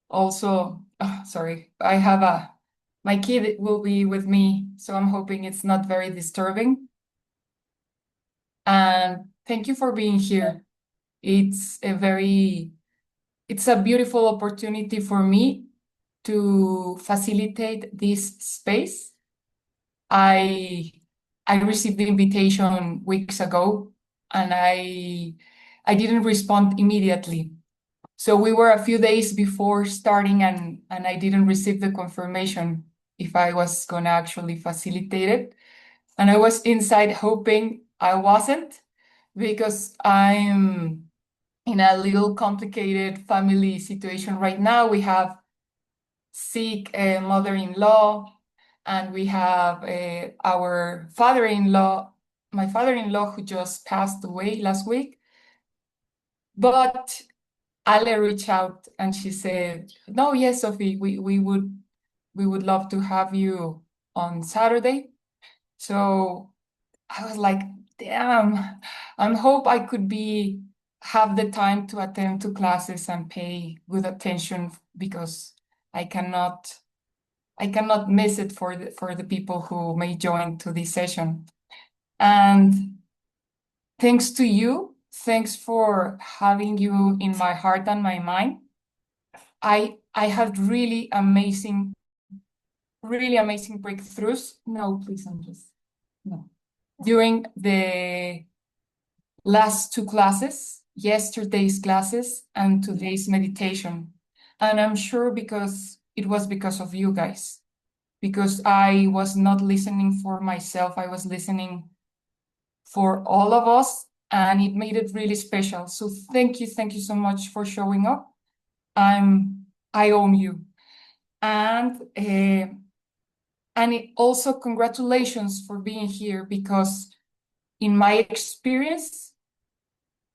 Also, sorry, my kid will be with me, so I'm hoping it's not very disturbing. And thank you for being here. It's a very, it's a beautiful opportunity for me to facilitate this space. I I received the invitation weeks ago, and I didn't respond immediately. So we were a few days before starting, and I didn't receive the confirmation if I was gonna actually facilitate it. And I was inside hoping I wasn't, because I'm in a little complicated family situation right now. We have sick mother-in-law, and we have our father-in-law, my father-in-law, who just passed away last week. But Ale reached out and she said, "No, yes, Sophie, we would love to have you on Saturday." So I was like, damn, I hope I could have the time to attend to classes and pay good attention, because I cannot I cannot miss it for the people who may join to this session. And thanks to you, thanks for having you in my heart and my mind. I had really amazing breakthroughs. No, please, I'm just no. During the last two classes, yesterday's classes and today's meditation. And I'm sure it was because of you guys, because I was not listening for myself, I was listening for all of us, and it made it really special. So thank you so much for showing up. I own you. And also congratulations for being here, because in my experience,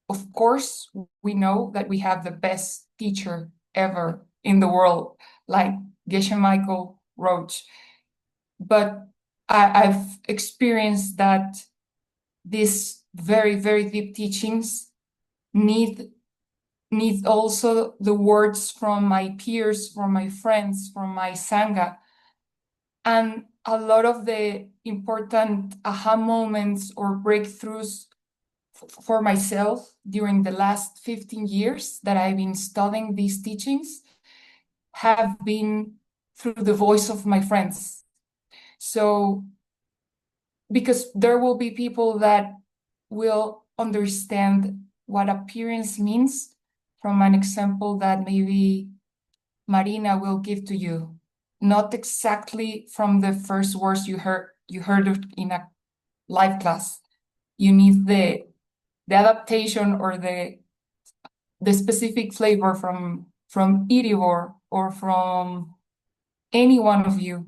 of course, we know that we have the best teacher ever in the world, like Geshe Michael Roach. But I've experienced that these very, very deep teachings need also the words from my peers, from my friends, from my Sangha. And a lot of the important aha moments or breakthroughs for myself during the last 15 years that I've been studying these teachings have been through the voice of my friends. So, because there will be people that will understand what appearance means from an example that maybe Marina will give to you, not exactly from the first words you heard it in a live class. You need the adaptation or the specific flavor from Iribor or from any one of you.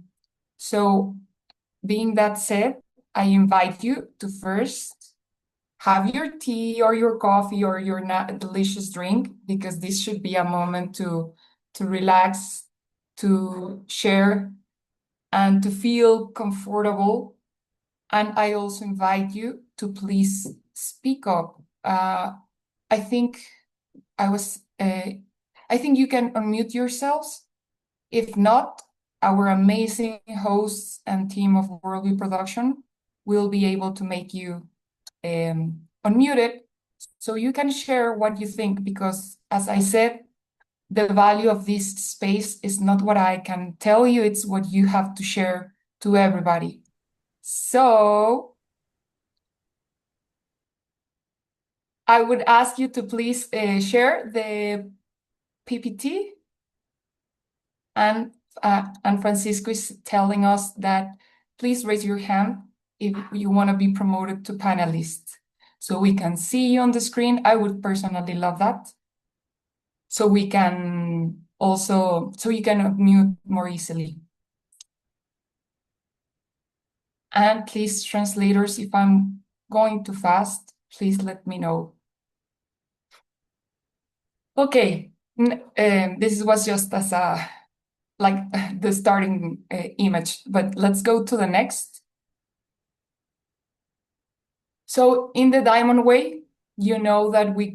So, being that said, I invite you to first have your tea or your coffee or your delicious drink, because this should be a moment to relax, to share, and to feel comfortable. And I also invite you to please speak up. I think I was. I think you can unmute yourselves. If not, our amazing hosts and team of Worldview Production will be able to make you unmute it, so you can share what you think. Because, as I said, the value of this space is not what I can tell you; it's what you have to share to everybody. So I would ask you to please share the PPT. And Francisco is telling us that please raise your hand if you want to be promoted to panelist, so we can see you on the screen. I would personally love that. So you can unmute more easily. And please, translators, if I'm going too fast, please let me know. Okay, this was just as the starting image, but let's go to the next. So in the Diamond Way, you know that we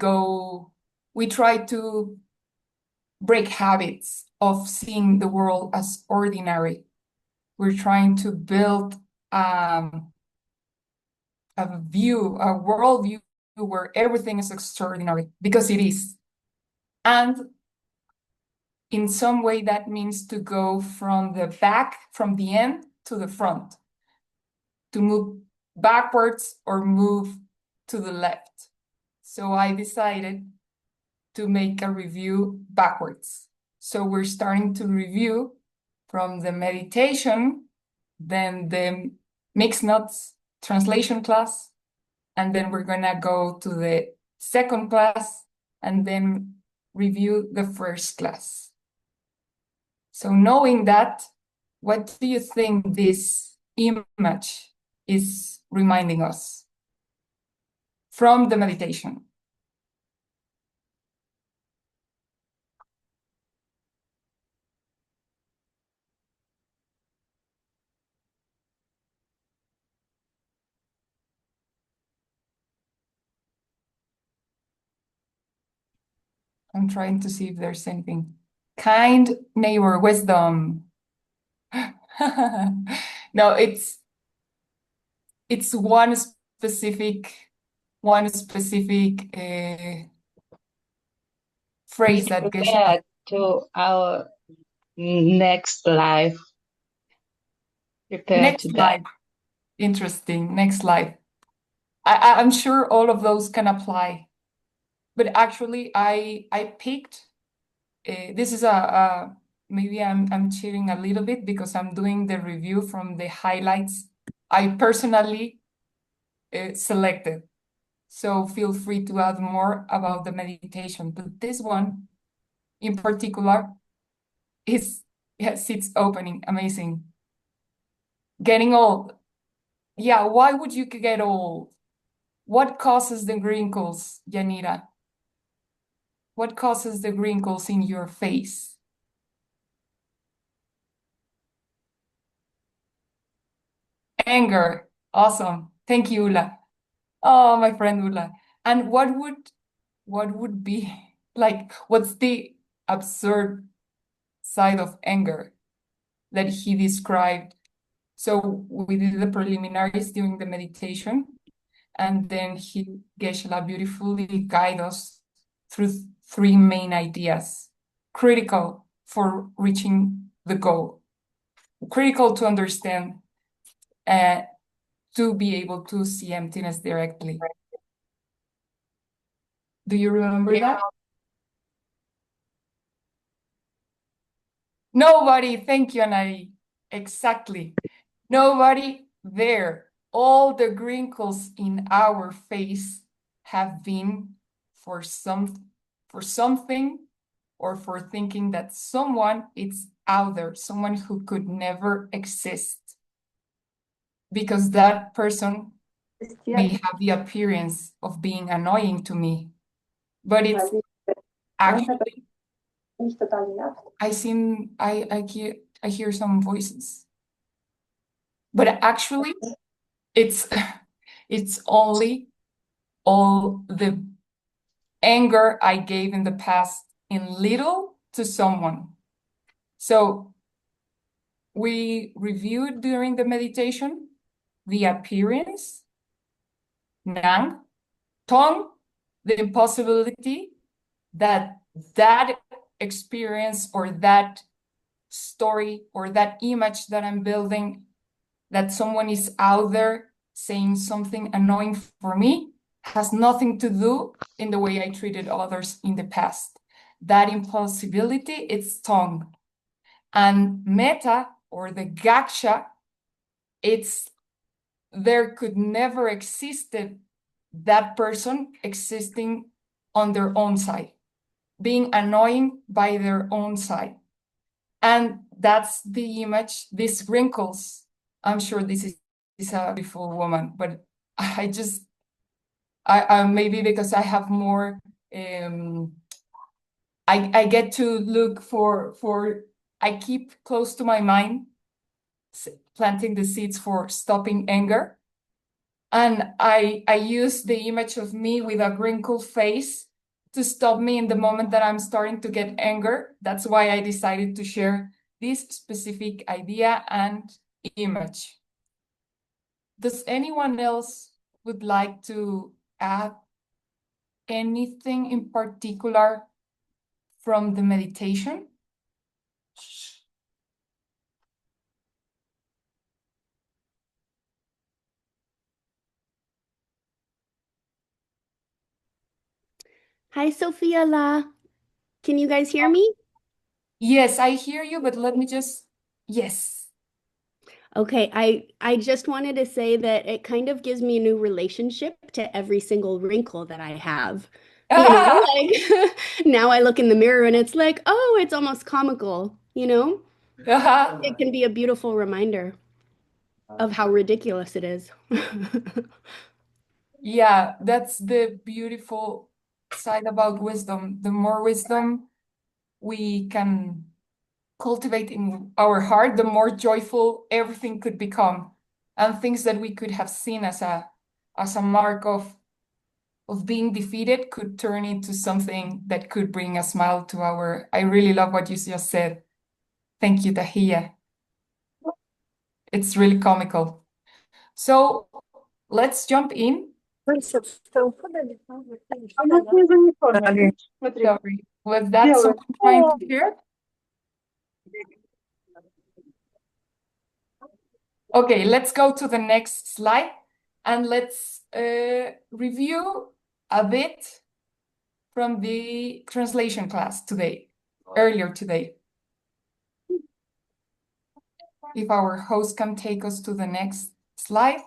try to break habits of seeing the world as ordinary. We're trying to build a worldview where everything is extraordinary, because it is. And in some way, that means to go from the back, from the end to the front, to move backwards or move to the left. So I decided to make a review backwards. So we're starting to review from the meditation, then the mixed nuts translation class, and then we're gonna go to the second class and then review the first class. So knowing that, what do you think this image is reminding us from the meditation? I'm trying to see if there's anything. Kind neighbor wisdom. No, it's one specific phrase that Geshe. Prepare to our next life. Prepare Next to life. that. Interesting. Next life. I'm sure all of those can apply. But actually, I picked this is a maybe I'm cheating a little bit because I'm doing the review from the highlights I personally selected. So feel free to add more about the meditation. But this one in particular is, yes, it's opening. Amazing. Getting old. Yeah, why would you get old? What causes the wrinkles, Yanira? What causes the wrinkles in your face? Anger. Awesome. Thank you, Ula. Oh, my friend Ula. And what would be like, what's the absurd side of anger that he described? So we did the preliminaries during the meditation, and then Geshe beautifully guide us through three main ideas, critical for reaching the goal, critical to understand, uh, to be able to see emptiness directly. Do you remember that? Nobody, thank you, Anari. Exactly. Nobody there. All the wrinkles in our face have been for something, or for thinking that someone is out there, someone who could never exist, because that person may have the appearance of being annoying to me, but it's actually, I hear some voices, but actually it's it's only all the anger I gave in the past in little to someone. So we reviewed during the meditation the appearance, Nang, Tong, the impossibility that that experience or that story or that image that I'm building, that someone is out there saying something annoying for me, has nothing to do in the way I treated others in the past. That impossibility, it's Tong. And meta, or the gaksha, it's there could never existed that person existing on their own side, being annoying by their own side. And that's the image, these wrinkles. I'm sure this is a beautiful woman, but I maybe because I have more, I get to look for I keep close to my mind, planting the seeds for stopping anger. And I use the image of me with a wrinkled face to stop me in the moment that I'm starting to get anger. That's why I decided to share this specific idea and image. Does anyone else would like to add anything in particular from the meditation? Hi, Sofia La. Can you guys hear me? Yes, I hear you, but let me just, yes. Okay, I just wanted to say that it kind of gives me a new relationship to every single wrinkle that I have. You know, like now I look in the mirror and it's like, oh, it's almost comical, you know? It can be a beautiful reminder of how ridiculous it is. Yeah, that's the beautiful side about wisdom. The more wisdom we can cultivate in our heart, the more joyful everything could become. And things that we could have seen as a mark of being defeated could turn into something that could bring a smile to our. I really love what you just said. Thank you, Tahia. It's really comical. So let's jump in. Sorry, was that someone trying to share? Okay, let's go to the next slide and let's review a bit from the translation class today, earlier today. If our host can take us to the next slide,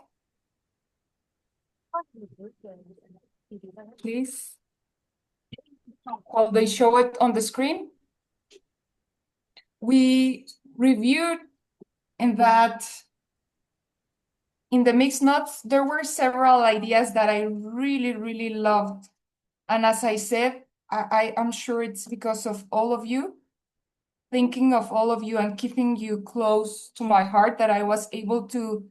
please. While they show it on the screen, we reviewed in that in the mixed notes, there were several ideas that I really, really loved. And as I said, I'm sure it's because of all of you, thinking of all of you and keeping you close to my heart, that I was able to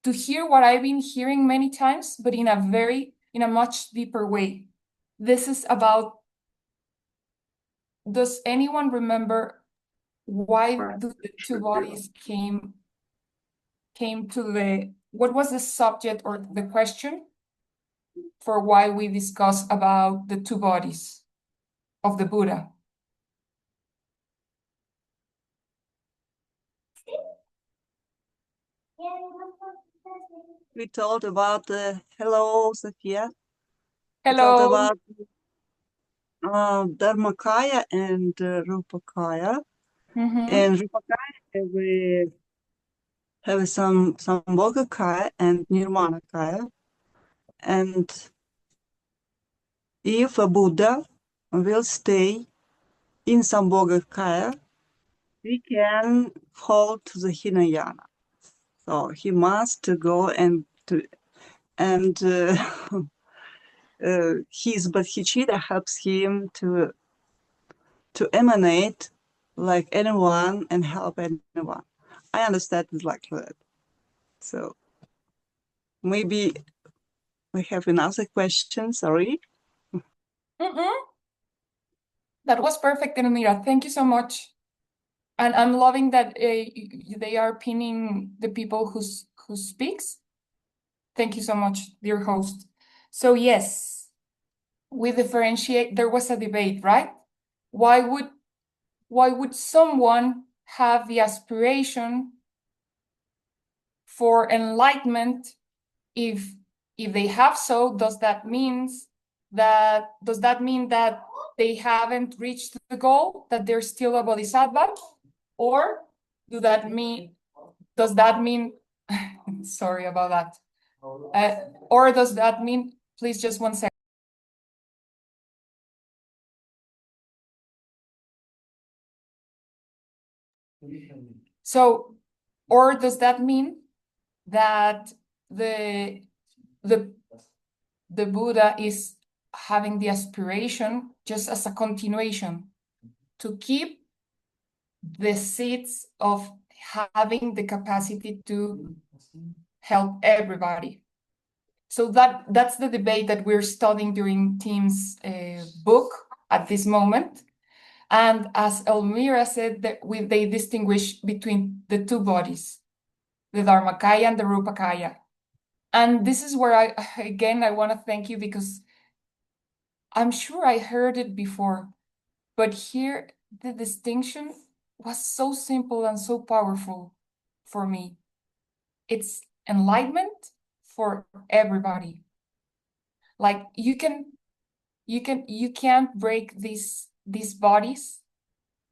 hear what I've been hearing many times, but in a much deeper way. This is about, does anyone remember why the two bodies came to what was the subject or the question for why we discuss about the two bodies of the Buddha? We talked about hello, Sofia. We Hello. talked about Dharmakaya and Rupakaya. And Rupakaya we have some Sambhogakaya and Nirmanakaya. And if a Buddha will stay in Sambhogakaya, we can hold to the Hinayana. So he must go and his bodhicitta helps him to emanate like anyone and help anyone. I understand it like that. So maybe we have another question. Sorry. That was perfect, Elmira. Thank you so much. And I'm loving that they are pinning the people who speaks. Thank you so much, dear host. So yes, we differentiate. There was a debate, right? Why would someone have the aspiration for enlightenment if they have so? Does that mean that they haven't reached the goal, that they're still a bodhisattva? Or does that mean sorry about that. Or does that mean, please just one second. So, or does that mean that the Buddha is having the aspiration just as a continuation to keep the seeds of having the capacity to help everybody? So that's the debate that we're studying during Team's book at this moment. And as Elmira said, that they distinguish between the two bodies, the Dharmakaya and the Rupakaya. And this is where I want to thank you, because I'm sure I heard it before, but here the distinction was so simple and so powerful for me. It's enlightenment for everybody. Like you can't break these bodies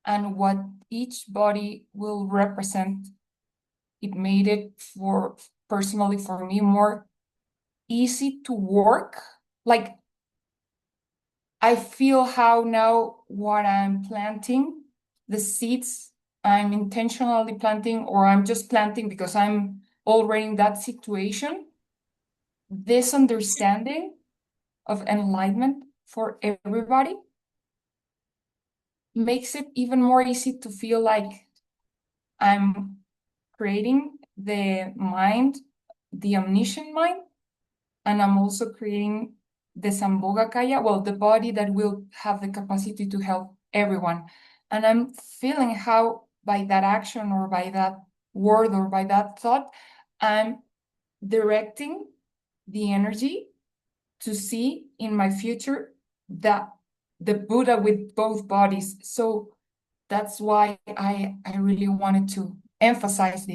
and what each body will represent. It made it personally for me more easy to work. Like I feel how now what I'm planting, the seeds I'm intentionally planting, or I'm just planting because I'm already in that situation, this understanding of enlightenment for everybody makes it even more easy to feel like I'm creating the mind, the omniscient mind, and I'm also creating the Sambhogakaya, well, the body that will have the capacity to help everyone. And I'm feeling how by that action or by that word or by that thought, I'm directing the energy to see in my future that the Buddha with both bodies. So that's why I really wanted to emphasize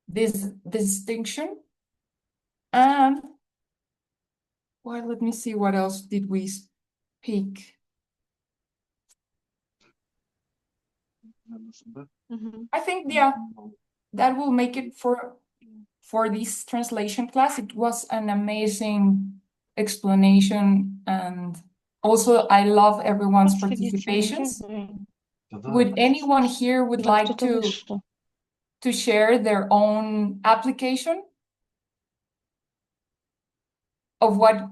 this distinction. And well, let me see, what else did we speak? I think, yeah, that will make it for this translation class. It was an amazing explanation, and also I love everyone's participations. Would anyone here would like to share their own application of what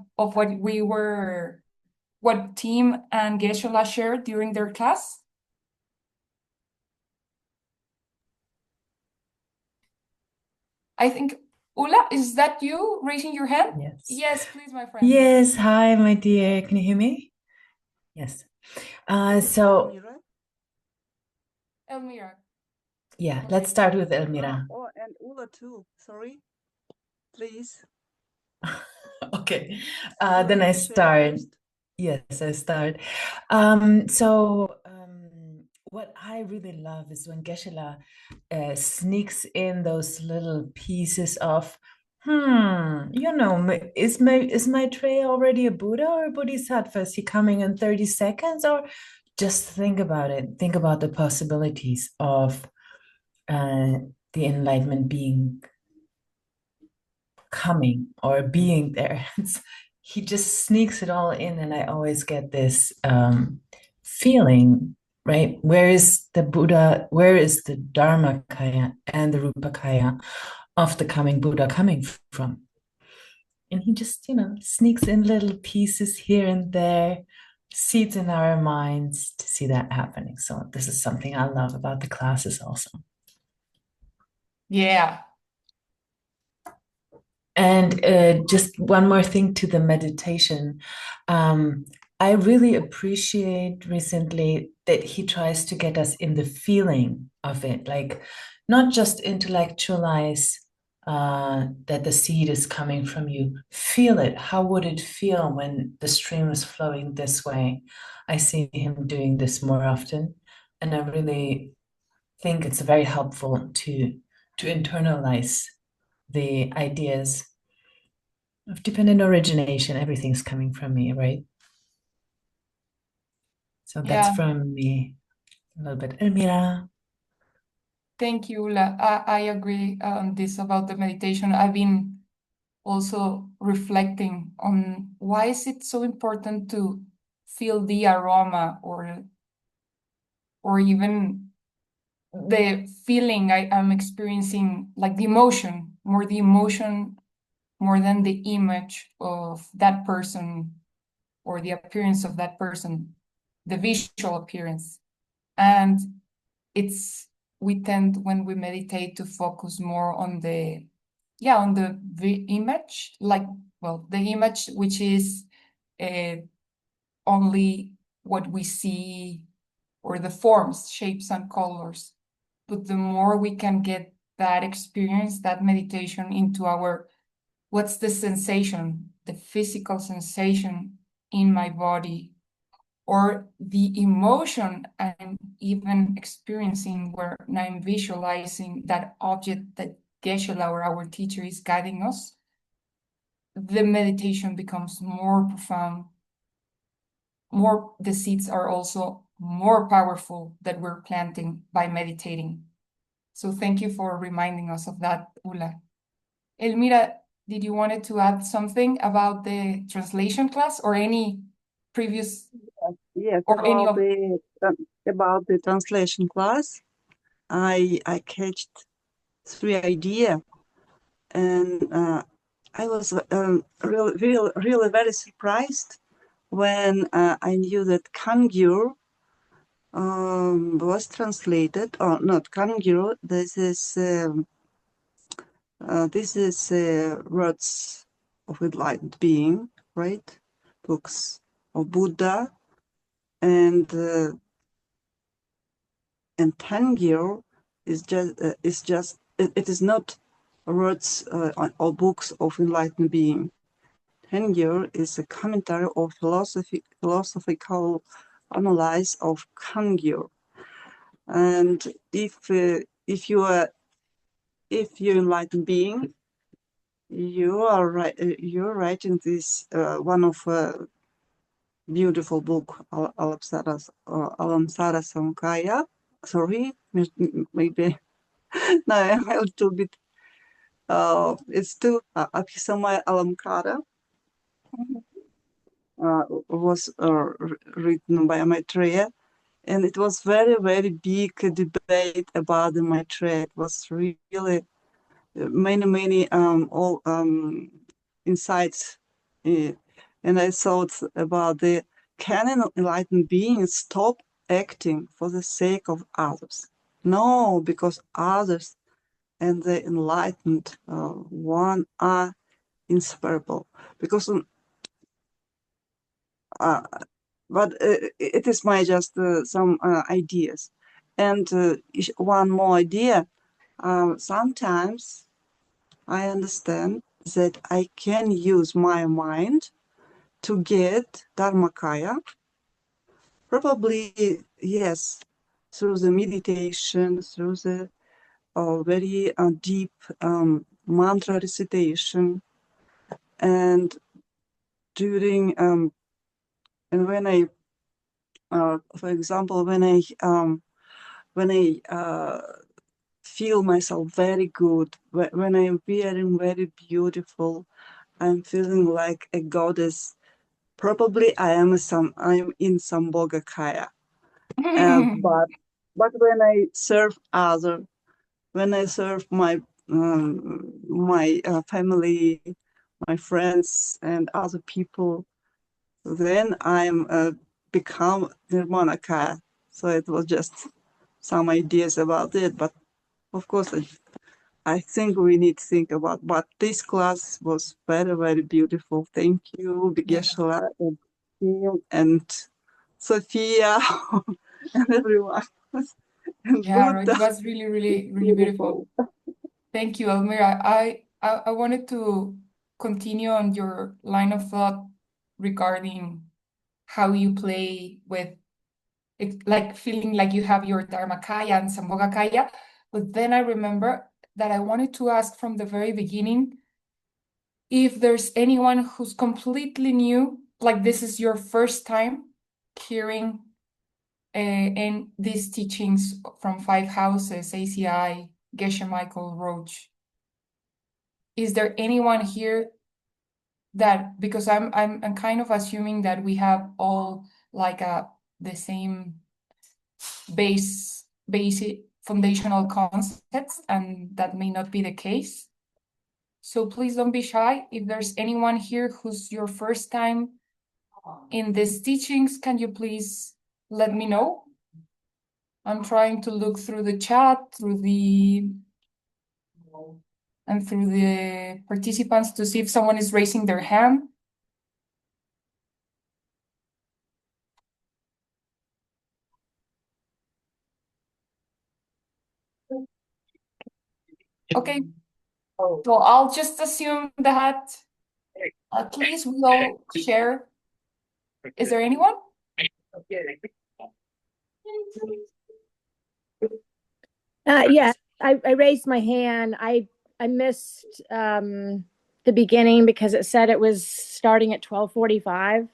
Team and Geshe shared during their class? I think, Ula, is that you raising your hand? Yes. Yes, please, my friend. Yes. Hi, my dear. Can you hear me? Yes. So, Elmira. yeah, Okay. let's start with Elmira. Oh, and Ula too. Sorry. Please. Okay. Ula, Then I you share start. first. Yes, I start. What I really love is when Geshe sneaks in those little pieces of, is my tray already a Buddha or a Bodhisattva? Is he coming in 30 seconds? Or just think about it. Think about the possibilities of the enlightenment being coming or being there. He just sneaks it all in, and I always get this feeling, right? Where is the Buddha? Where is the Dharmakaya and the Rupakaya of the coming Buddha coming from? And he just, sneaks in little pieces here and there, seeds in our minds to see that happening. So this is something I love about the classes also. Yeah. And just one more thing to the meditation. I really appreciate recently that he tries to get us in the feeling of it, like not just intellectualize that the seed is coming from you. Feel it. How would it feel when the stream is flowing this way? I see him doing this more often, and I really think it's very helpful to internalize the ideas of dependent origination. Everything's coming from me, right? So that's Yeah. from me a little bit. Elmira. Thank you, Ula. I agree on this about the meditation. I've been also reflecting on why is it so important to feel the aroma or even the feeling I'm experiencing, like the emotion more than the image of that person or the appearance of that person, the visual appearance. And we tend, when we meditate, to focus more on the yeah, on the image, like, well, the image, which is only what we see, or the forms, shapes, and colors. But the more we can get that experience, that meditation into our, what's the sensation, the physical sensation in my body, or the emotion I'm even experiencing when I'm visualizing that object that Geshe, our teacher, is guiding us, the meditation becomes more profound. The seeds are also more powerful that we're planting by meditating. So thank you for reminding us of that, Ula. Elmira, did you wanted to add something about the translation class, or any previous, Yes, or any of? about the translation class, I catched three ideas, and I was really very surprised when I knew that Kangyur was translated, or not Kangyur. This is words of enlightened being, right? Books of Buddha, and Tangyur is just it is not words or books of enlightened being. Tangyur is a commentary or philosophical analysis of Kangyur. And if you're enlightened being, you're writing this one of beautiful book, Alamsara Samkaya. Sorry, maybe no, I'm a little bit. It's still Abhisama Alamkara was written by Maitreya, and it was very big debate about the Maitreya. It was really many all insights, and I thought about the can enlightened beings stop acting for the sake of others? No, because others and the enlightened one are inseparable. Because but it is my just some ideas, and one more idea. Sometimes I understand that I can use my mind to get Dharmakaya, probably, yes, through the meditation, through the very deep mantra recitation, and during and when I, for example, when I feel myself very good, when I'm wearing very beautiful, I'm feeling like a goddess. Probably I'm in Sambhogakaya. But when I serve other, when I serve my family, my friends, and other people, then I'm become Nirmanakaya. So it was just some ideas about it, but of course I think we need to think about. But this class was very beautiful. Thank you, Geshe and Kim and Sofia and everyone. And Yeah, it Buddha. was really beautiful. Thank you, Elmira. I wanted to continue on your line of thought regarding how you play with it, like feeling like you have your Dharmakaya and Sambhogakaya. But then I remember that I wanted to ask from the very beginning if there's anyone who's completely new, like this is your first time hearing and these teachings from Five Houses, ACI, Geshe Michael Roach. Is there anyone here that, because I'm kind of assuming that we have all like the same basic foundational concepts, and that may not be the case. So please don't be shy. If there's anyone here who's your first time in these teachings, can you please let me know? I'm trying to look through the chat, through the and through the participants to see if someone is raising their hand. Okay, so I'll just assume that at least we all share. Is there anyone? Yeah, I raised my hand. I missed the beginning because it said it was starting at 12:45.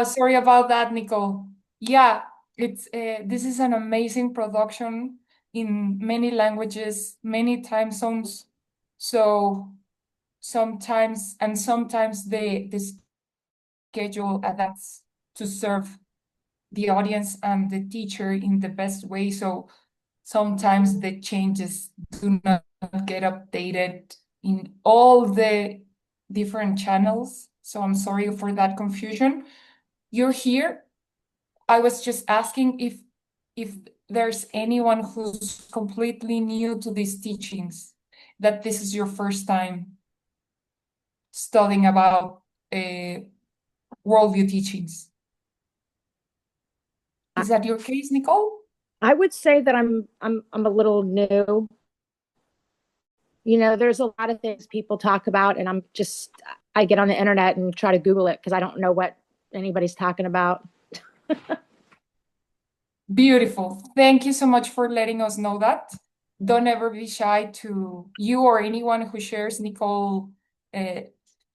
Sorry about that, Nicole. Yeah, it's this is an amazing production in many languages, many time zones. So sometimes the schedule adapts to serve the audience and the teacher in the best way. So sometimes the changes do not get updated in all the different channels. So I'm sorry for that confusion. You're here. I was just asking if there's anyone who's completely new to these teachings, that this is your first time studying about worldview teachings. Is that your case, Nicole? I would say that I'm a little new. You know, there's a lot of things people talk about, and I get on the internet and try to Google it because I don't know what anybody's talking about. Beautiful. Thank you so much for letting us know that. Don't ever be shy to you or anyone who shares Nicole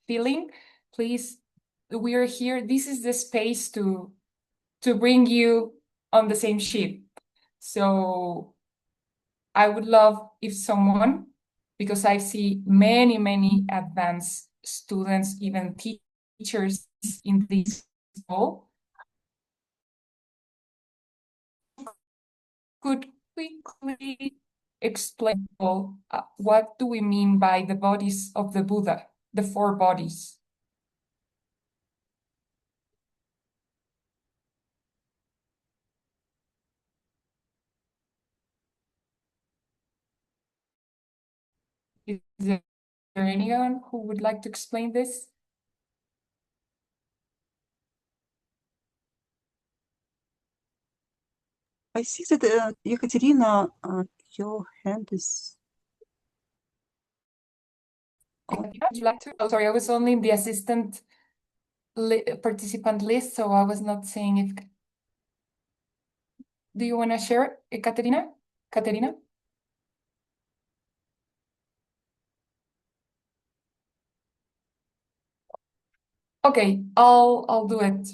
feeling. Please, we are here. This is the space to bring you on the same ship. So I would love if someone, because I see many advanced students, even teachers in this call, could quickly explain what do we mean by the bodies of the Buddha, the four bodies? Is there anyone who would like to explain this? I see that Ekaterina, your hand is on. Would you like to? Oh, sorry, I was only in the assistant participant list, so I was not seeing if. Do you want to share, Ekaterina? Katerina? Okay, I'll do it.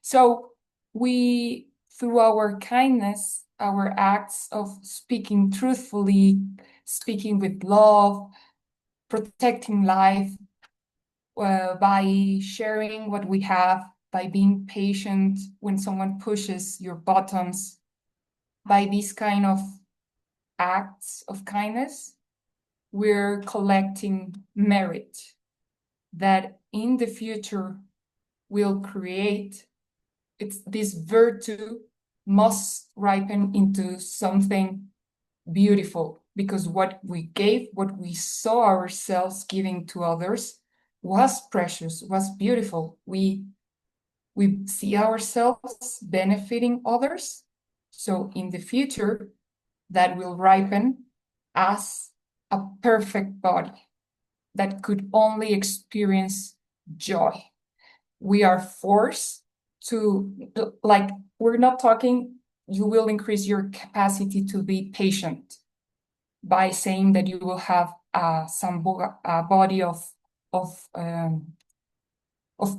So we, through our kindness, our acts of speaking truthfully, speaking with love, protecting life, by sharing what we have, by being patient when someone pushes your buttons, by these kind of acts of kindness, we're collecting merit that in the future will create. It's this virtue must ripen into something beautiful, because what we gave, what we saw ourselves giving to others was precious, was beautiful. We see ourselves benefiting others. So in the future, that will ripen as a perfect body that could only experience joy. We are forced to, like, we're not talking, you will increase your capacity to be patient by saying that you will have some body of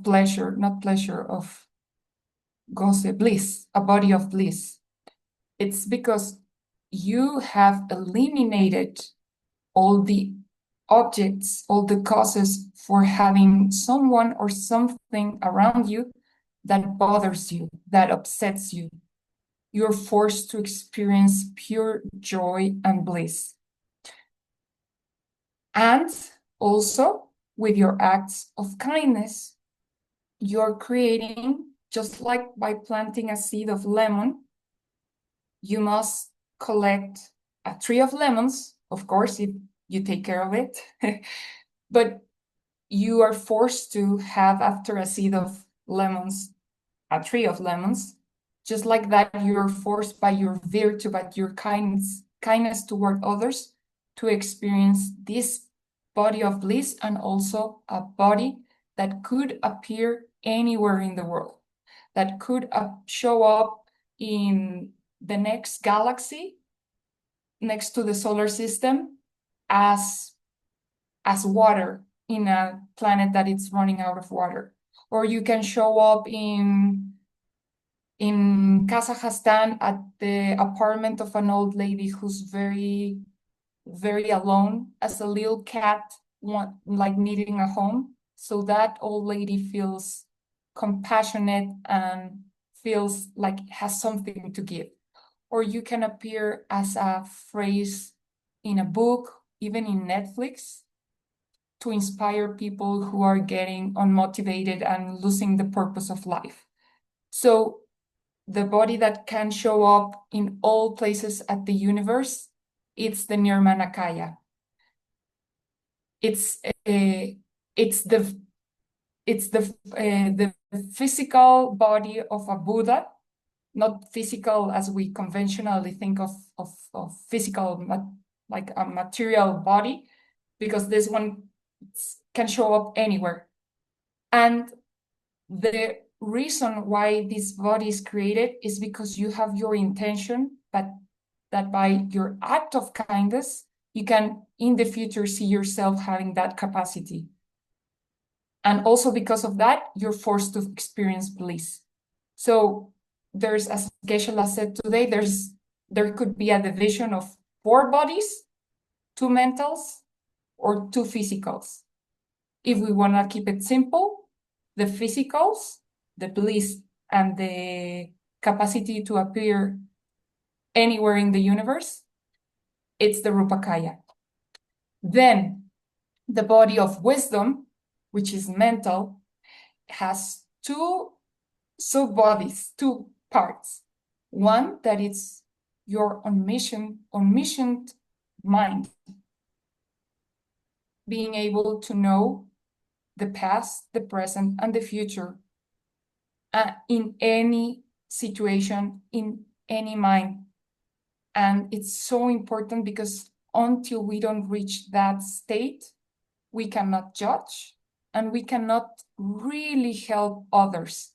pleasure, not pleasure, of goce, bliss, a body of bliss. It's because you have eliminated all the objects, all the causes for having someone or something around you that bothers you, that upsets you. You're forced to experience pure joy and bliss. And also, with your acts of kindness, you're creating, just like by planting a seed of lemon, you must collect a tree of lemons, of course, if you take care of it, but you are forced to have, after a seed of lemons, a tree of lemons. Just like that, you're forced by your virtue, by your kindness toward others, to experience this body of bliss, and also a body that could appear anywhere in the world, that could show up in the next galaxy next to the solar system as water in a planet that it's running out of water. Or you can show up in Kazakhstan at the apartment of an old lady who's very, very alone, as a little cat, like needing a home. So that old lady feels compassionate and feels like has something to give. Or you can appear as a phrase in a book, even in Netflix, to inspire people who are getting unmotivated and losing the purpose of life. So the body that can show up in all places at the universe, it's the Nirmanakaya. It's the physical body of a Buddha, not physical as we conventionally think of physical, like a material body, because this one can show up anywhere. And the reason why this body is created is because you have your intention, but that by your act of kindness, you can in the future see yourself having that capacity. And also because of that, you're forced to experience bliss. So there's, as Geshe said today, there could be a division of 4 bodies, 2 mentals, or 2 physicals. If we want to keep it simple, the physicals, the bliss, and the capacity to appear anywhere in the universe, it's the Rupakaya. Then the body of wisdom, which is mental, has 2 sub-bodies, 2 parts. One that is your omniscient mind, being able to know the past, the present, and the future in any situation, in any mind. And it's so important because until we don't reach that state, we cannot judge and we cannot really help others.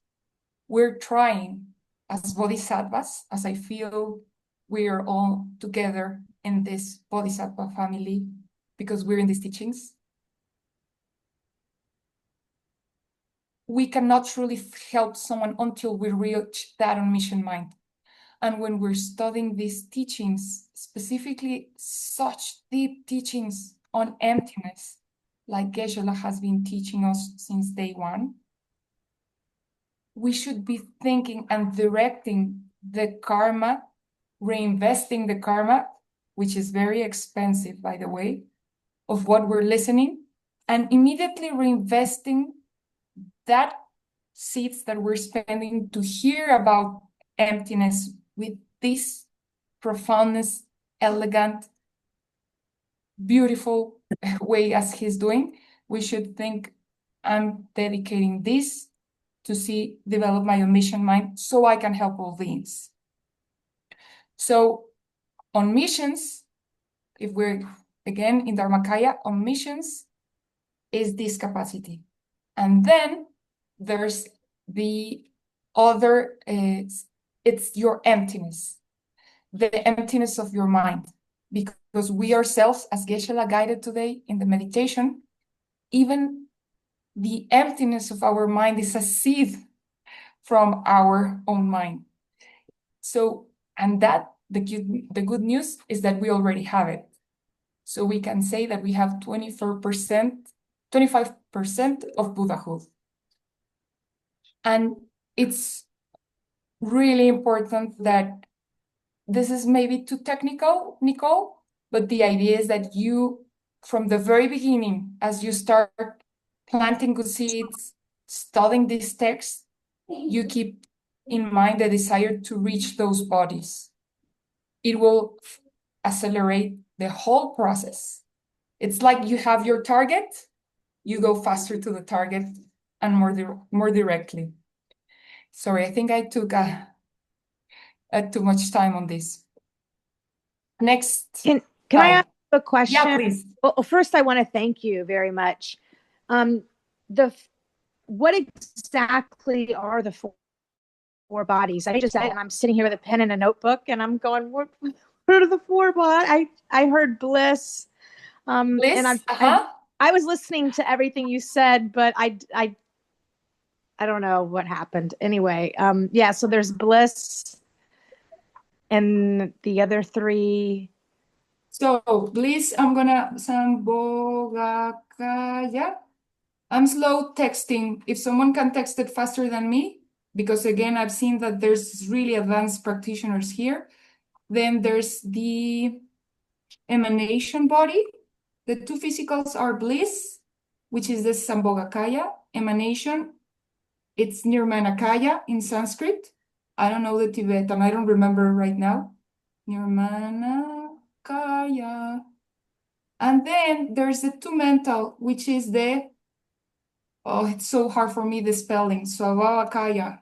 We're trying as bodhisattvas, as I feel we are all together in this bodhisattva family because we're in these teachings. We cannot truly help someone until we reach that omniscient mind. And when we're studying these teachings, specifically such deep teachings on emptiness, like Geshe has been teaching us since day one, we should be thinking and directing the karma, reinvesting the karma, which is very expensive, by the way, of what we're listening, and immediately reinvesting that seeds that we're spending to hear about emptiness with this profoundness, elegant, beautiful way as he's doing. We should think, I'm dedicating this to develop my omniscient mind so I can help all beings. So omniscience, if we're again in Dharmakaya, omniscience is this capacity. And then there's the other, it's your emptiness, the emptiness of your mind. Because we ourselves, as Geshe guided today in the meditation, even the emptiness of our mind is a seed from our own mind. So, and that, the good news is that we already have it. So we can say that we have 25% of Buddhahood. And it's really important that this is maybe too technical, Nicole, but the idea is that you, from the very beginning, as you start planting good seeds, studying these texts, you keep in mind the desire to reach those bodies. It will accelerate the whole process. It's like you have your target, you go faster to the target and more directly. Sorry, I think I took too much time on this. Next. Can I ask a question? Yeah, please. Well, first, I want to thank you very much. What exactly are the four bodies? I just said, and I'm sitting here with a pen and a notebook, and I'm going, what are the four bodies? I heard bliss. Bliss? And I was listening to everything you said, but I don't know what happened. Anyway, yeah, so there's bliss and the other three. So bliss, I'm gonna Sambhogakaya. I'm slow texting. If someone can text it faster than me, because again, I've seen that there's really advanced practitioners here. Then there's the emanation body. The two physicals are bliss, which is the Sambhogakaya. Emanation, it's Nirmanakaya in Sanskrit. I don't know the Tibetan, I don't remember right now. Nirmanakaya. And then there's the two mental, which is the, oh, it's so hard for me, the spelling, Swabhavakaya.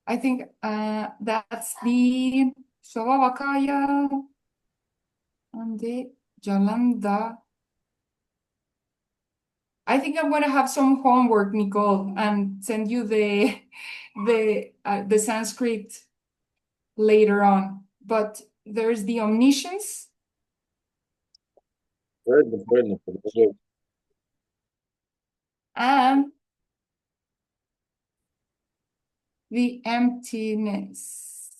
I think that's the Swabhavakaya and the Jalanda. I think I'm gonna have some homework, Nicole, and send you the Sanskrit later on. But there's the omniscience. Правильно, продолжай. And the emptiness.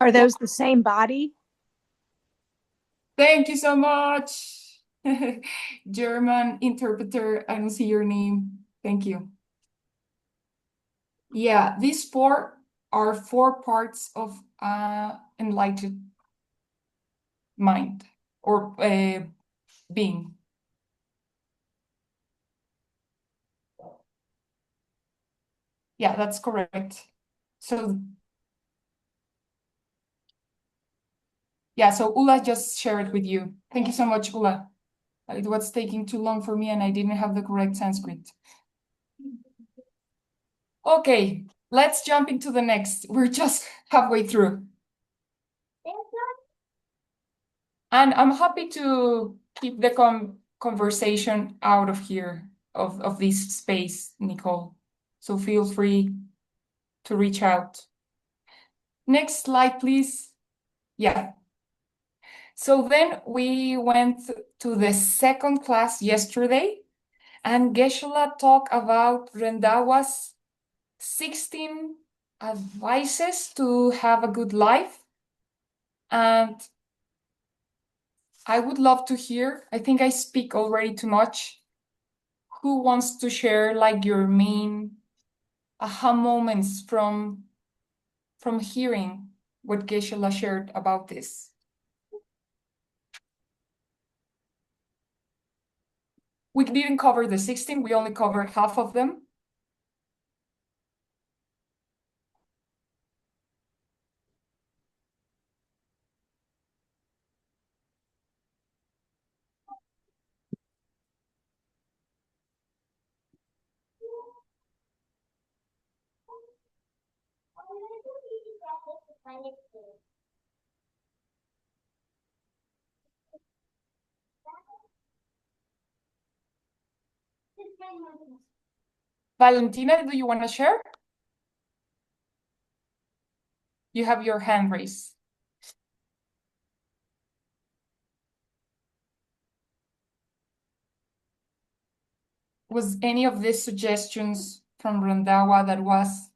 Are those the same body? Thank you so much. German interpreter, I don't see your name. Thank you. Yeah, these four are four parts of enlightened mind or being. Yeah, that's correct. So yeah, so Ula just shared with you. Thank you so much, Ula. It was taking too long for me and I didn't have the correct Sanskrit. Okay, let's jump into the next. We're just halfway through. And I'm happy to keep the conversation out of here, of this space, Nicole. So feel free to reach out. Next slide, please. Yeah. So then we went to the second class yesterday, and Geshe talked about Rendawa's 16 advices to have a good life. And I would love to hear, I think I speak already too much. Who wants to share like your main aha moments from hearing what Geshe shared about this? We didn't cover the 16, we only covered half of them. Valentina, do you want to share? You have your hand raised. Was any of these suggestions from Randawa that was?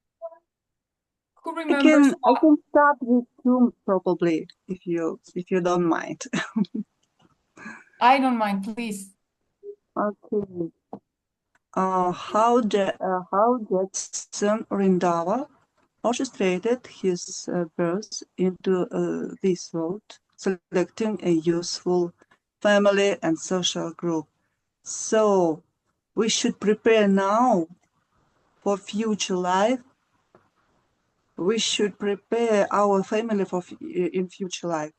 Who remembers? I can start with two probably, if you don't mind. I don't mind, please. Okay. How Jetson Rindava orchestrated his birth into this world, selecting a useful family and social group. So we should prepare now for future life. We should prepare our family for in future life.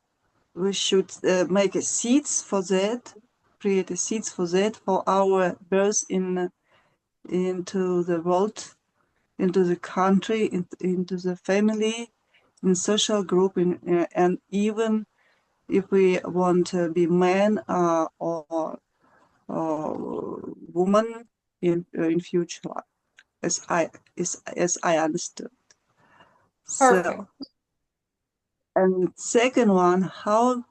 We should make a seeds for that, create a seeds for that, for our birth into the world, into the country, into the family, in social group, and even if we want to be man or woman in future life, as I understood. Perfect. So, and second one, how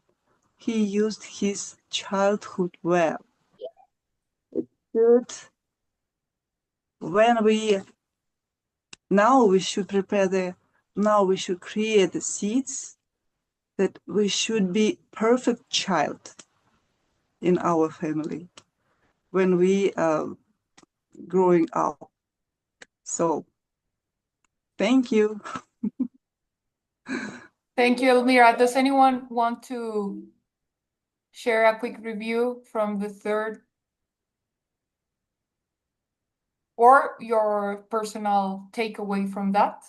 he used his childhood well. It's good when now we should now we should create the seeds that we should be perfect child in our family when we are growing up. So thank you. Thank you, Elmira. Does anyone want to share a quick review from the third or your personal takeaway from that?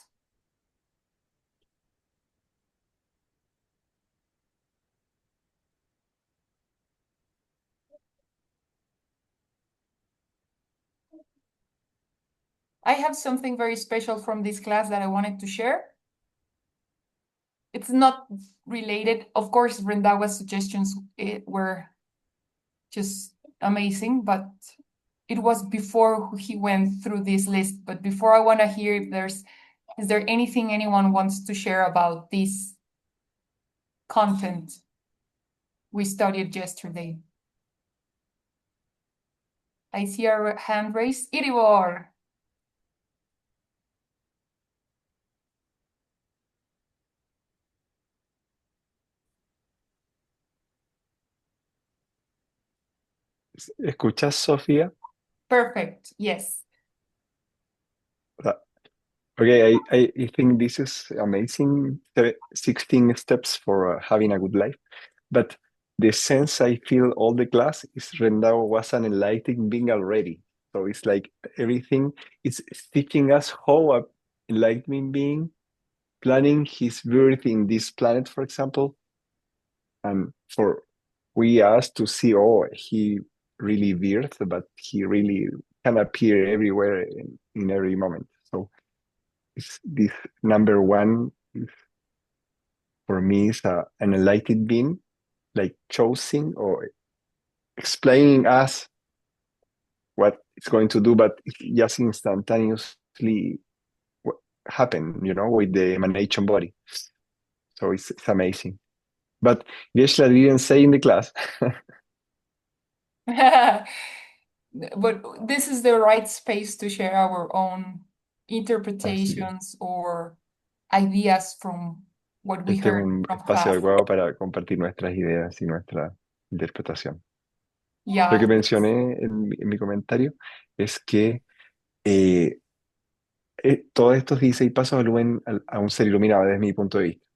I have something very special from this class that I wanted to share. It's not related. Of course, Rendawa's suggestions were just amazing, but it was before he went through this list. But before, I want to hear if is there anything anyone wants to share about this content we studied yesterday? I see a hand raised. Iribor. ¿Escuchas, Sofía? Perfect. Yes. Okay, I think this is amazing. 16 steps for having a good life. But the sense I feel all the class is Rendao was an enlightened being already. So it's like everything is teaching us how a enlightened being planning his birth in this planet, for example. And for we asked to see, oh, he really birthed, but he really can appear everywhere in every moment. So this number one is, for me is an enlightened being, like choosing or explaining us what it's going to do, but it just instantaneously happen, with the emanation body. So it's amazing. But Geshe didn't say in the class. But this is the right space to share our own interpretations or ideas from what we Este es heard un from espacio class. adecuado para compartir nuestras ideas y nuestra interpretación. Lo Yeah. que mencioné en mi comentario es que todos estos 16 pasos aluden a un ser iluminado desde mi punto de vista.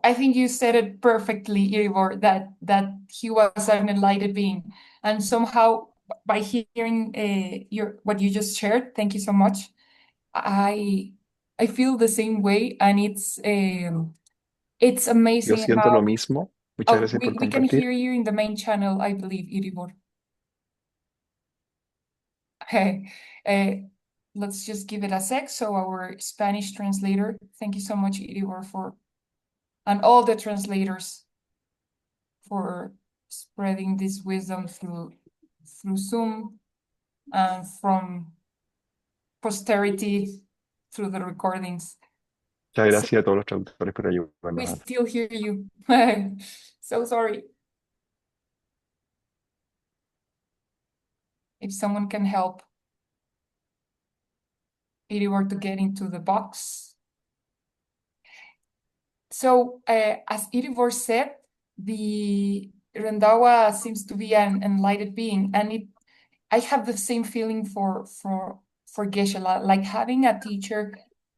I think you said it perfectly, Ivor, that he was an enlightened being, and somehow by hearing what you just shared, thank you so much. I feel the same way, and it's Yo amazing siento how lo mismo. Muchas gracias por we can compartir. hear you in the main channel, I believe, Iribor. Let's just give it a sec. So our Spanish translator, thank you so much, Iribor, and all the translators for spreading this wisdom through Zoom and from posterity through the recordings. Muchas gracias a todos los traductores por We ayudarnos. still hear you. So sorry. If someone can help Iribor to get into the box. So as Iribor said, the Rendawa seems to be an enlightened being, and I have the same feeling for for Geshe, like having a teacher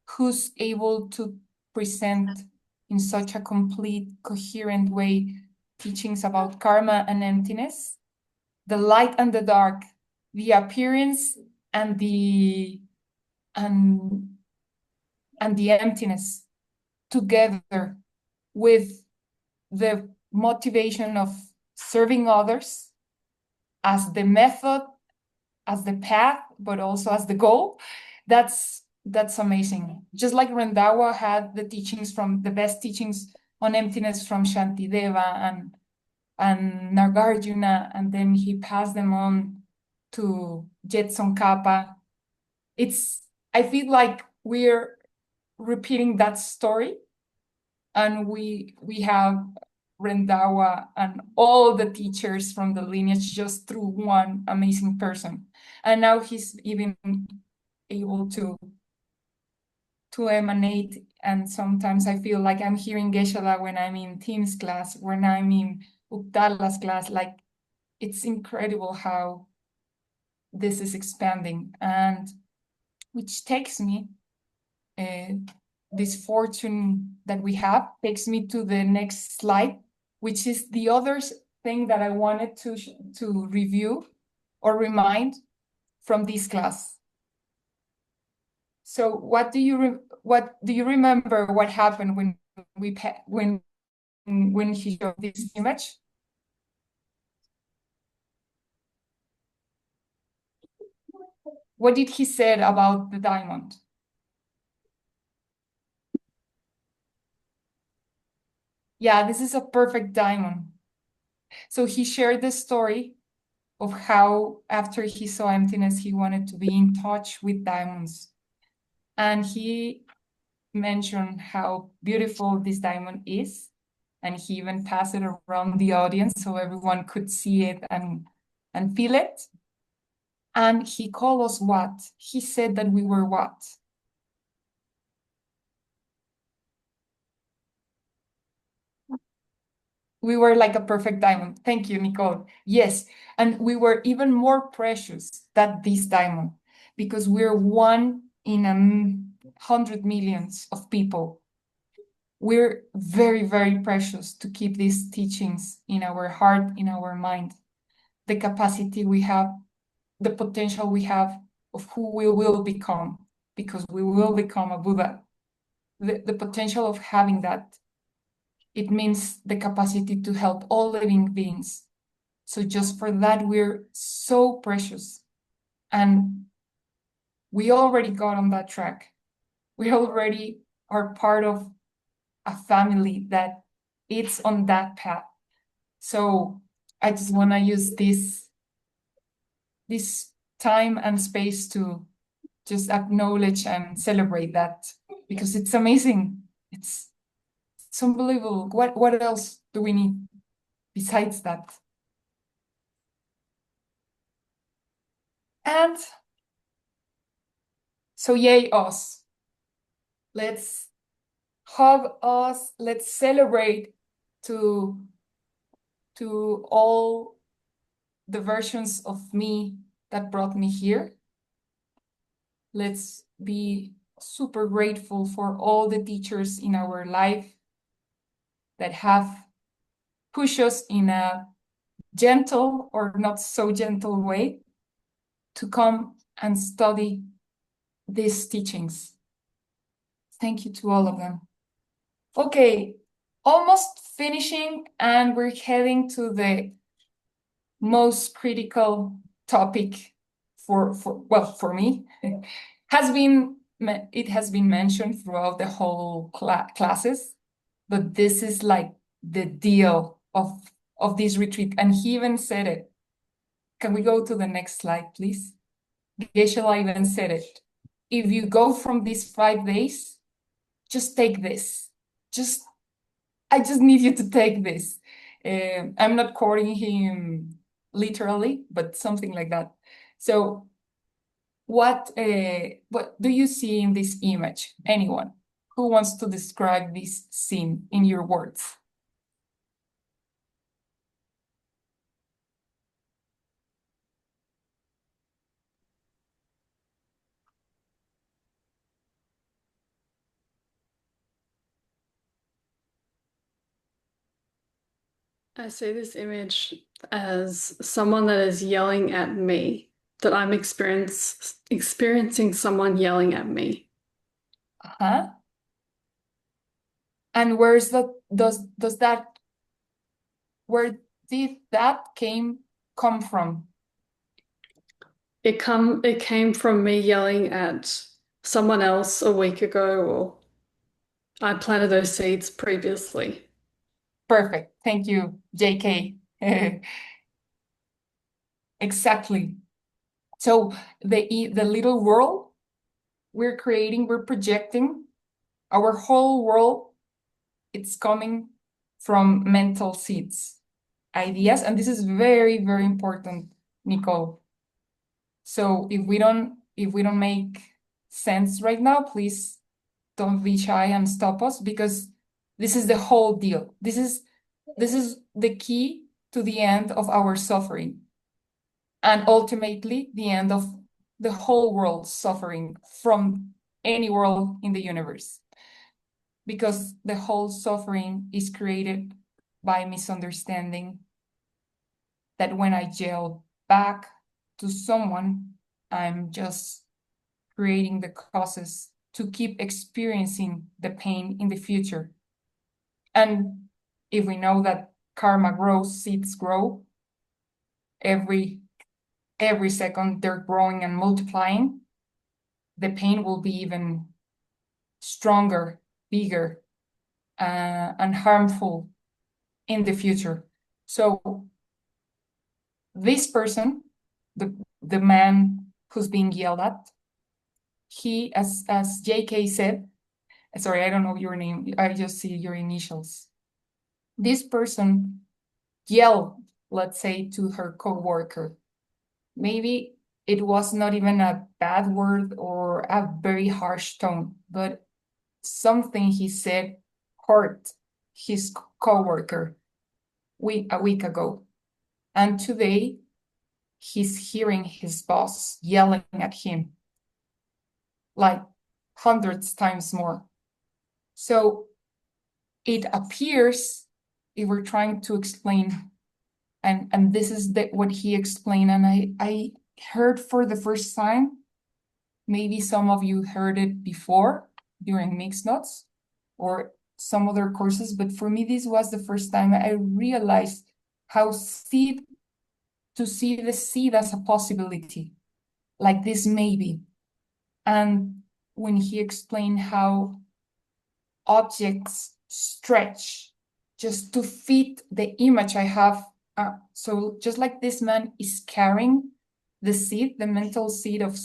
who's able to present in such a complete, coherent way teachings about karma and emptiness, the light and the dark, the appearance and the emptiness together with the motivation of serving others as the method, as the path, but also as the goal. That's amazing. Just like Rendawa had the teachings from the best teachings on emptiness from Shantideva and Nagarjuna, and then he passed them on to Jetson Kappa. I feel like we're repeating that story, and we have Rendawa and all the teachers from the lineage just through one amazing person. And now he's even able to emanate. And sometimes I feel like I'm hearing Geshe when I'm in Tim's class, when I'm in Uptala's class. Like, it's incredible how this is expanding. And which takes me, this fortune that we have takes me to the next slide, which is the other thing that I wanted to review or remind from this class. So what do you remember what happened when he showed this image? What did he said about the diamond? Yeah, this is a perfect diamond. So he shared the story of how after he saw emptiness, he wanted to be in touch with diamonds. And he mentioned how beautiful this diamond is. And he even passed it around the audience so everyone could see it and feel it. And he called us what? He said that we were what? We were like a perfect diamond. Thank you, Nicole. Yes, and we were even more precious than this diamond because we're one in 100 millions of people. We're very, very precious to keep these teachings in our heart, in our mind. The capacity we have, the potential we have of who we will become, because we will become a Buddha. The potential of having that, it means the capacity to help all living beings. So just for that, we're so precious. And we already got on that track. We already are part of a family that it's on that path. So I just want to use this time and space to just acknowledge and celebrate that, because it's amazing. It's unbelievable. What else do we need besides that? And so yay us. Let's hug us. Let's celebrate to all the versions of me that brought me here. Let's be super grateful for all the teachers in our life that have pushed us in a gentle or not so gentle way to come and study these teachings. Thank you to all of them. Okay, almost finishing, and we're heading to the most critical topic for me. It has been mentioned throughout the whole classes, but this is like the deal of this retreat. And he even said it. Can we go to the next slide, please? Geshe even said it. If you go from these 5 days, just take this. I just need you to take this. I'm not quoting him literally, but something like that. So what do you see in this image? Anyone who wants to describe this scene in your words? I see this image as someone that is yelling at me, that I'm experiencing someone yelling at me. Uh-huh. And where's the does that where did that come from? It came from me yelling at someone else a week ago, or I planted those seeds previously. Perfect. Thank you, JK. Exactly. So the little world we're creating, we're projecting, our whole world, it's coming from mental seeds, ideas, and this is very, very important, Nicole. So if we don't make sense right now, please don't be shy and stop us, because this is the whole deal. This is the key to the end of our suffering, and ultimately the end of the whole world suffering from any world in the universe, because the whole suffering is created by misunderstanding, that when I yell back to someone, I'm just creating the causes to keep experiencing the pain in the future. And if we know that karma grows, seeds grow, every second they're growing and multiplying, the pain will be even stronger, bigger, and harmful in the future. So this person, the man who's being yelled at, he, as JK said, sorry, I don't know your name, I just see your initials. This person yelled, let's say, to her coworker. Maybe it was not even a bad word or a very harsh tone, but something he said hurt his coworker a week ago. And today he's hearing his boss yelling at him like hundreds times more. So it appears, if we're trying to explain, and this is what he explained, and I heard for the first time, maybe some of you heard it before during mixed notes or some other courses, but for me this was the first time I realized how to see the seed as a possibility, like this maybe. And when he explained how objects stretch just to fit the image I have. So just like this man is carrying the seed, the mental seed of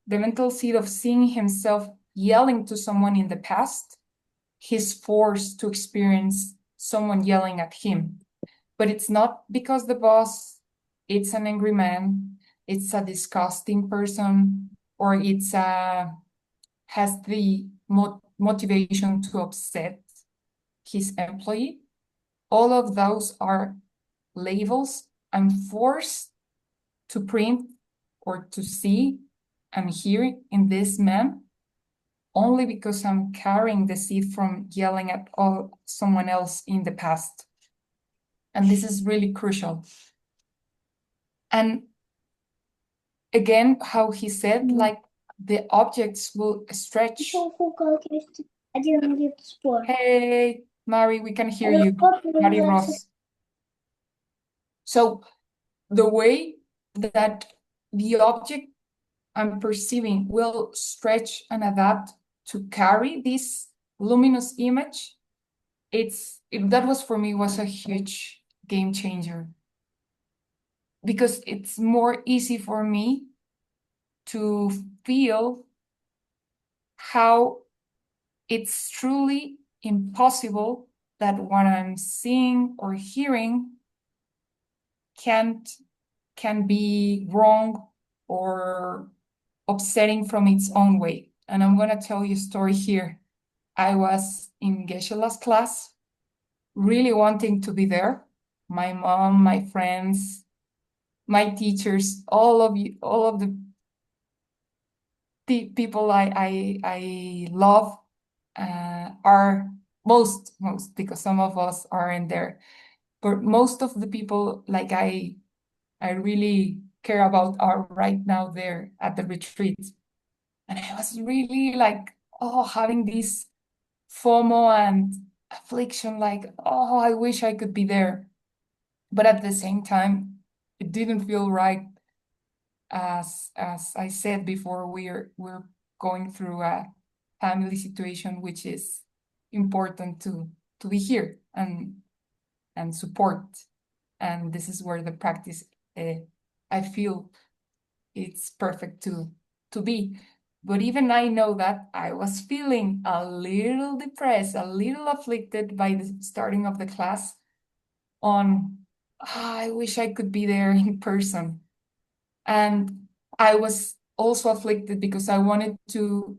the mental seed of seeing himself yelling to someone in the past, he's forced to experience someone yelling at him. But it's not because the boss, it's an angry man, it's a disgusting person, or has the motivation to upset his employee. All of those are labels I'm forced to print or to see and hear in this man, only because I'm carrying the seed from yelling at someone else in the past. And this is really crucial. And again, how he said, like, the objects will stretch. Hey, Mari, we can hear you. Mari Ross. So the way that the object I'm perceiving will stretch and adapt to carry this luminous image, that was for me was a huge game changer, because it's more easy for me to feel how it's truly impossible that what I'm seeing or hearing can be wrong or upsetting from its own way. And I'm going to tell you a story here. I was in Geshe-la's class, really wanting to be there. My mom, my friends, my teachers, all of the people I love are most, because some of us aren't there. But most of the people like I really care about are right now there at the retreat. And I was really like, oh, having this FOMO and affliction, like, oh, I wish I could be there. But at the same time, it didn't feel right. As I said before, we're going through a family situation which is important to be here and support. And this is where the practice, I feel it's perfect to be. But even I know that I was feeling a little depressed, a little afflicted by the starting of the class on, I wish I could be there in person. And I was also afflicted because I wanted to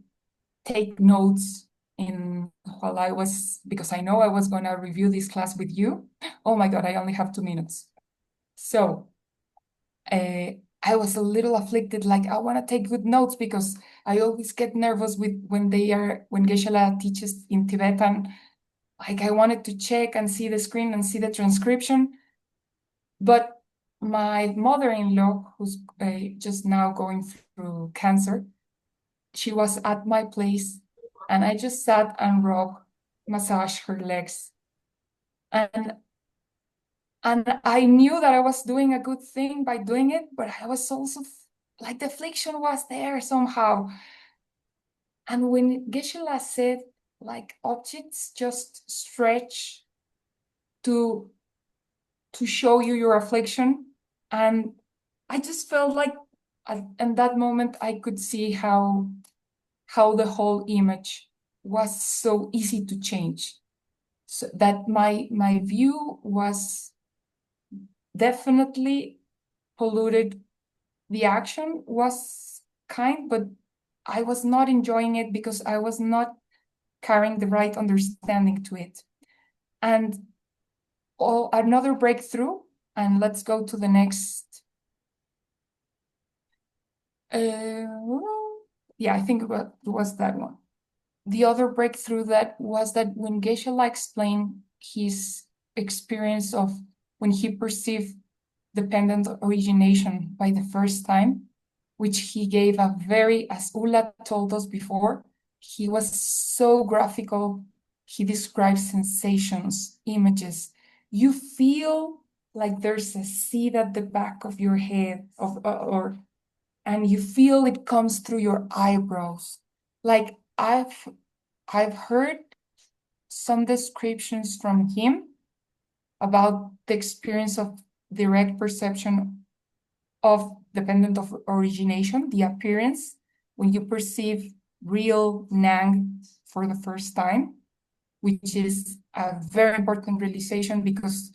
take notes in while I was, because I know I was going to review this class with you. Oh my God, I only have 2 minutes. So I was a little afflicted, like I want to take good notes because I always get nervous with when Geshe teaches in Tibetan. Like I wanted to check and see the screen and see the transcription. But my mother-in-law, who's just now going through cancer, she was at my place and I just sat and massaged her legs. And I knew that I was doing a good thing by doing it, but I was also like the affliction was there somehow. And when Geshe said, like objects just stretch to show you your affliction, and I just felt like in that moment I could see how the whole image was so easy to change. So that my view was definitely polluted. The action was kind, but I was not enjoying it because I was not carrying the right understanding to it. And another breakthrough, and let's go to the next. Yeah, I think it was that one. The other breakthrough that was that when Geshe explained his experience of when he perceived dependent origination by the first time, which he gave a very, as Ulla told us before, he was so graphical. He describes sensations, images. You feel like there's a seed at the back of your head, and you feel it comes through your eyebrows. Like I've heard some descriptions from him about the experience of direct perception of dependent of origination, the appearance, when you perceive real Nang for the first time, which is a very important realization because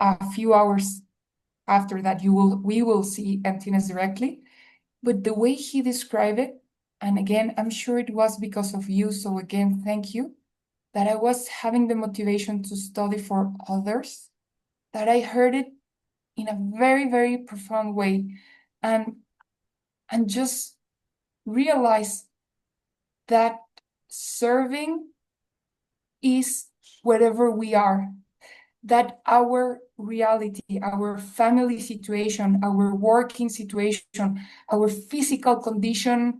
a few hours after that we will see emptiness directly. But the way he described it, and again, I'm sure it was because of you, so again, thank you, that I was having the motivation to study for others, that I heard it in a very, very profound way, and just realize that serving is wherever we are, that our reality, our family situation, our working situation, our physical condition,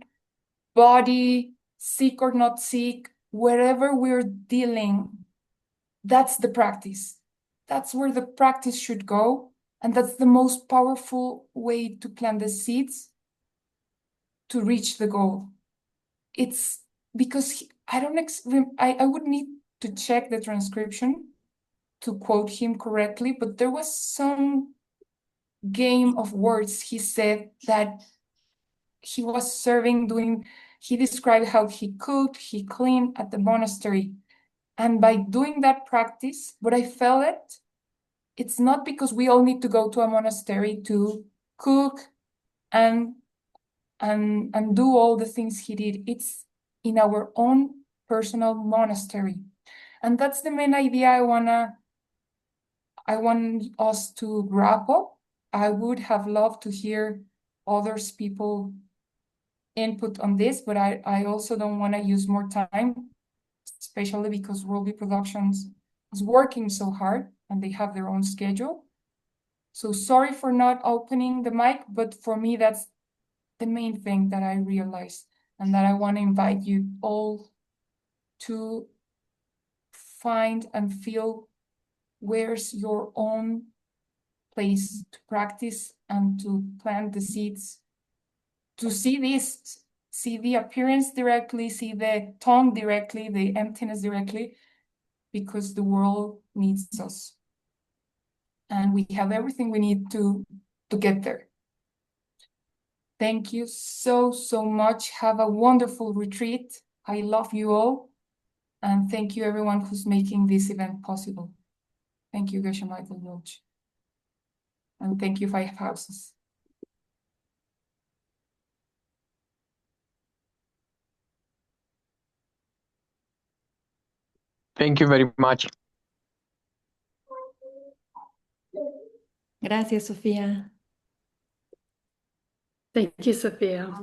body, sick or not sick, wherever we're dealing, that's the practice. That's where the practice should go. And that's the most powerful way to plant the seeds to reach the goal. It's because I would need to check the transcription to quote him correctly, but there was some game of words he said that he was serving, he described how he cooked, he cleaned at the monastery. And by doing that practice, what I felt it's not because we all need to go to a monastery to cook and do all the things he did. It's in our own personal monastery. And that's the main idea I want us to grapple. I would have loved to hear others people input on this, but I also don't want to use more time. especially because Worldly Productions is working so hard and they have their own schedule. So sorry for not opening the mic, but for me, that's the main thing that I realized, and that I want to invite you all to find and feel where's your own place to practice and to plant the seeds, to see this, see the appearance directly, see the tongue directly, the emptiness directly, because the world needs us. And we have everything we need to get there. Thank you so, so much. Have a wonderful retreat. I love you all. And thank you everyone who's making this event possible. Thank you, Geshe Michael Roach. And thank you, Five Houses. Thank you very much. Gracias, Sofía. Thank you, Sophia.